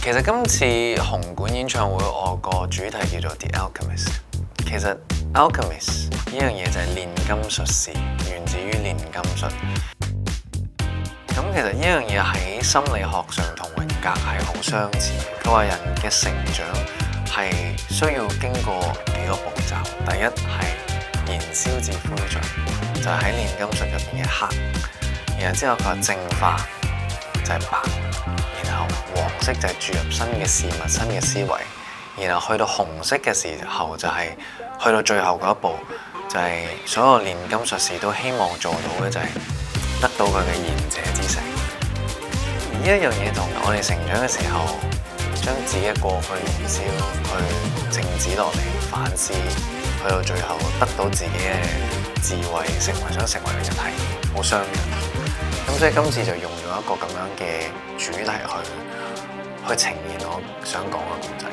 其實今次紅館演唱會我個主題叫做 The Alchemist。其實 Alchemist 呢樣嘢就係煉金術士，源自於煉金術。咁其實呢樣嘢喺心理學上同榮格係好相似。佢話人嘅成長係需要經過幾個步驟。第一係燃燒至灰燼，就係喺煉金術入邊嘅黑。然後之後佢話淨化就係白，然後黃色就係注入新嘅事物、新嘅思維。然後去到紅色嘅時候就係去到最後嗰一步，就係所有煉金術士都希望做到嘅就係得到佢嘅賢者之石。而呢一樣嘢同我哋成長嘅時候，將自己嘅過去燃燒，去靜止落嚟反思，去到最後得到自己嘅智慧，成為想成為嘅人係好相近。咁所以今次就用咗一個咁樣嘅主題去呈現我想講嘅故仔。